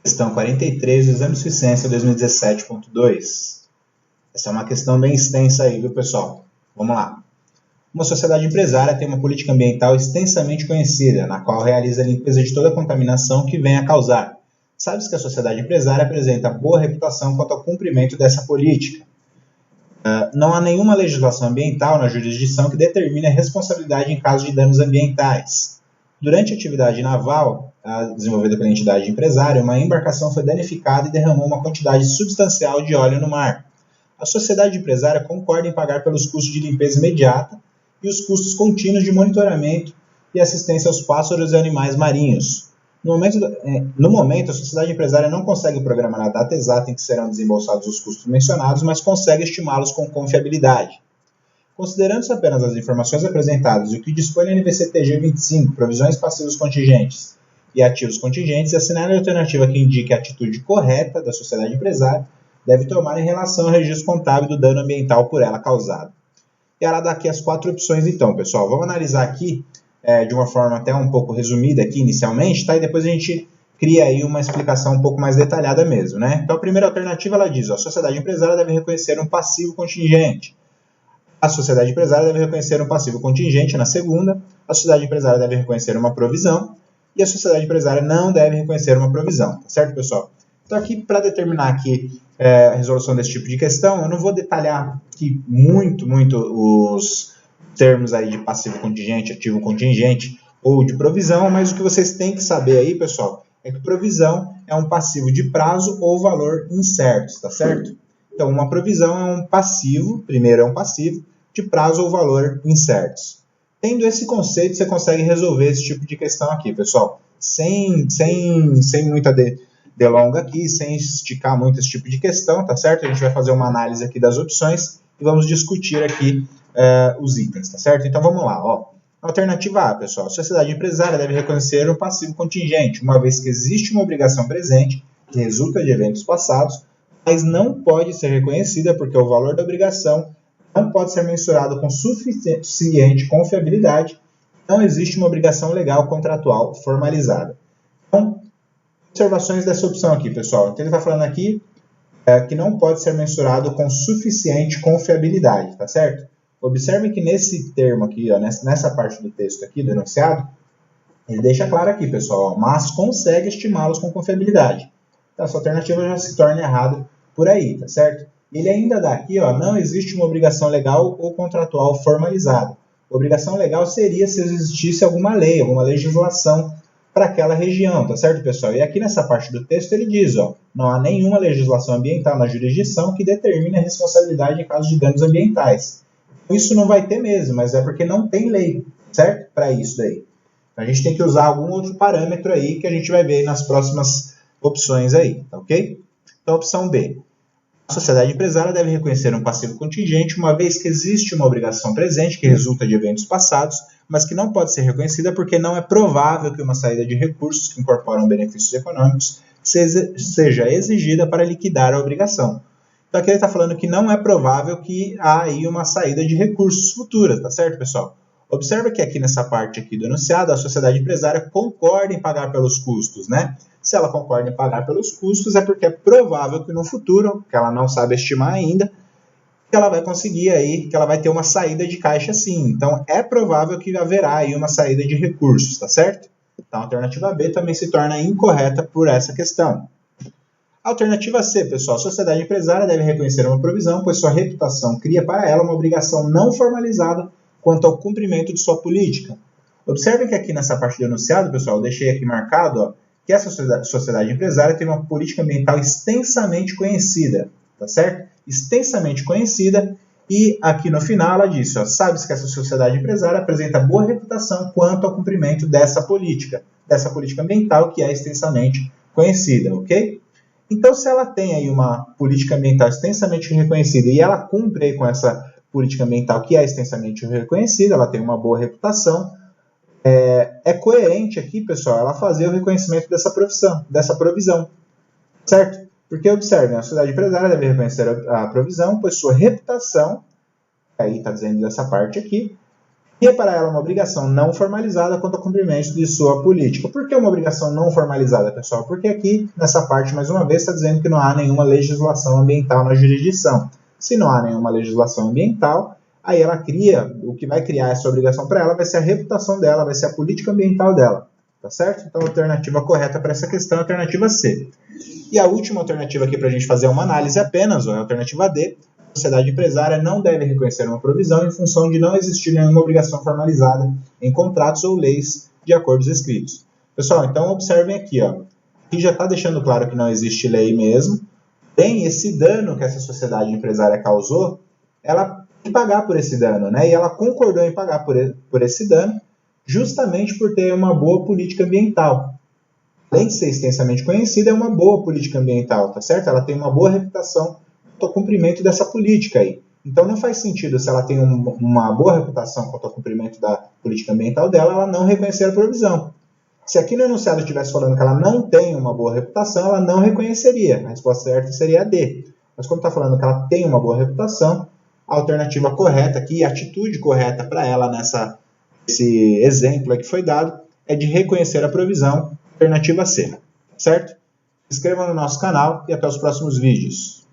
Questão 43 do Exame de Suficiência 2017.2. Essa é uma questão bem extensa aí, viu, pessoal? Vamos lá. Uma sociedade empresária tem uma política ambiental extensamente conhecida, na qual realiza a limpeza de toda a contaminação que venha a causar. Sabe-se que a sociedade empresária apresenta boa reputação quanto ao cumprimento dessa política. Não há nenhuma legislação ambiental na jurisdição que determine a responsabilidade em caso de danos ambientais. Durante a atividade naval desenvolvida pela entidade empresária, uma embarcação foi danificada e derramou uma quantidade substancial de óleo no mar. A sociedade empresária concorda em pagar pelos custos de limpeza imediata e os custos contínuos de monitoramento e assistência aos pássaros e animais marinhos. No momento, a sociedade empresária não consegue programar a data exata em que serão desembolsados os custos mencionados, mas consegue estimá-los com confiabilidade. Considerando-se apenas as informações apresentadas e o que dispõe na NVC-TG 25, provisões passivos contingentes e ativos contingentes, assinale a alternativa que indique a atitude correta da sociedade empresária deve tomar em relação ao registro contábil do dano ambiental por ela causado. E ela dá aqui as 4 opções então, pessoal. Vamos analisar aqui de uma forma até um pouco resumida aqui inicialmente, tá? E depois a gente cria aí uma explicação um pouco mais detalhada mesmo, né? Então a primeira alternativa ela diz, a sociedade empresária deve reconhecer um passivo contingente. A sociedade empresária deve reconhecer um passivo contingente na segunda, a sociedade empresária deve reconhecer uma provisão e a sociedade empresária não deve reconhecer uma provisão, tá certo, pessoal? Então aqui, para determinar aqui a resolução desse tipo de questão, eu não vou detalhar aqui muito os termos aí de passivo contingente, ativo contingente ou de provisão, mas o que vocês têm que saber aí, pessoal, é que provisão é um passivo de prazo ou valor incertos, tá certo? Então, uma provisão é um passivo, primeiro é um passivo, de prazo ou valor incertos. Tendo esse conceito, você consegue resolver esse tipo de questão aqui, pessoal, sem muita delonga aqui, sem esticar muito esse tipo de questão, tá certo? A gente vai fazer uma análise aqui das opções e vamos discutir aqui os itens, tá certo? Então vamos lá, ó. Alternativa A, pessoal. A sociedade empresária deve reconhecer um passivo contingente, uma vez que existe uma obrigação presente que resulta de eventos passados, mas não pode ser reconhecida porque o valor da obrigação não pode ser mensurado com suficiente confiabilidade, não existe uma obrigação legal contratual formalizada. Então, observações dessa opção aqui, pessoal. Então, ele está falando aqui que não pode ser mensurado com suficiente confiabilidade, tá certo? Observe que nesse termo aqui, ó, nessa parte do texto aqui, do enunciado, ele deixa claro aqui, pessoal, ó, mas consegue estimá-los com confiabilidade. Então, essa alternativa já se torna errada por aí, tá certo? Ele ainda dá aqui, ó, não existe uma obrigação legal ou contratual formalizada. Obrigação legal seria se existisse alguma lei, alguma legislação para aquela região, tá certo, pessoal? E aqui nessa parte do texto ele diz, ó, não há nenhuma legislação ambiental na jurisdição que determine a responsabilidade em caso de danos ambientais. Isso não vai ter mesmo, mas é porque não tem lei, certo? Para isso daí. Então, a gente tem que usar algum outro parâmetro aí que a gente vai ver nas próximas opções aí, tá ok? Então, opção B. A sociedade empresária deve reconhecer um passivo contingente, uma vez que existe uma obrigação presente que resulta de eventos passados, mas que não pode ser reconhecida porque não é provável que uma saída de recursos que incorporam benefícios econômicos seja exigida para liquidar a obrigação. Então aqui ele está falando que não é provável que há aí uma saída de recursos futura, tá certo, pessoal? Observa que aqui nessa parte aqui do enunciado, a sociedade empresária concorda em pagar pelos custos, né? Se ela concorda em pagar pelos custos, é porque é provável que no futuro, que ela não sabe estimar ainda, que ela vai conseguir aí, que ela vai ter uma saída de caixa sim. Então, é provável que haverá aí uma saída de recursos, tá certo? Então, a alternativa B também se torna incorreta por essa questão. Alternativa C, pessoal. A sociedade empresária deve reconhecer uma provisão, pois sua reputação cria para ela uma obrigação não formalizada quanto ao cumprimento de sua política. Observe que aqui nessa parte do enunciado, pessoal, eu deixei aqui marcado, ó, que essa sociedade empresária tem uma política ambiental extensamente conhecida, tá certo? Extensamente conhecida, e aqui no final ela diz, ó, sabe-se que essa sociedade empresária apresenta boa reputação quanto ao cumprimento dessa política ambiental que é extensamente conhecida, ok? Então, se ela tem aí uma política ambiental extensamente reconhecida e ela cumpre aí com essa política ambiental que é extensamente reconhecida, ela tem uma boa reputação, é coerente aqui, pessoal, ela fazer o reconhecimento dessa provisão, certo? Porque, observem, a sociedade empresária deve reconhecer a provisão, pois sua reputação, aí está dizendo dessa parte aqui, E é para ela uma obrigação não formalizada quanto ao cumprimento de sua política. Por que uma obrigação não formalizada, pessoal? Porque aqui, nessa parte, mais uma vez, está dizendo que não há nenhuma legislação ambiental na jurisdição. Se não há nenhuma legislação ambiental, aí ela cria, o que vai criar essa obrigação para ela vai ser a reputação dela, vai ser a política ambiental dela. Tá certo? Então, a alternativa correta para essa questão é a alternativa C. E a última alternativa aqui para a gente fazer uma análise apenas, é a alternativa D. A sociedade empresária não deve reconhecer uma provisão em função de não existir nenhuma obrigação formalizada em contratos ou leis de acordos escritos. Pessoal, então observem aqui, ó. Aqui já está deixando claro que não existe lei mesmo. Tem esse dano que essa sociedade empresária causou, ela tem que pagar por esse dano, né? E ela concordou em pagar por esse dano, justamente por ter uma boa política ambiental. Além de ser extensamente conhecida, é uma boa política ambiental, tá certo? Ela tem uma boa reputação quanto ao cumprimento dessa política aí. Então não faz sentido, se ela tem uma boa reputação quanto ao cumprimento da política ambiental dela, ela não reconhecer a provisão. Se aqui no enunciado estivesse falando que ela não tem uma boa reputação, ela não reconheceria. A resposta certa seria a D. Mas como está falando que ela tem uma boa reputação, a alternativa correta aqui, a atitude correta para ela esse exemplo que foi dado, é de reconhecer a provisão, alternativa C. Certo? Se inscrevam no nosso canal e até os próximos vídeos.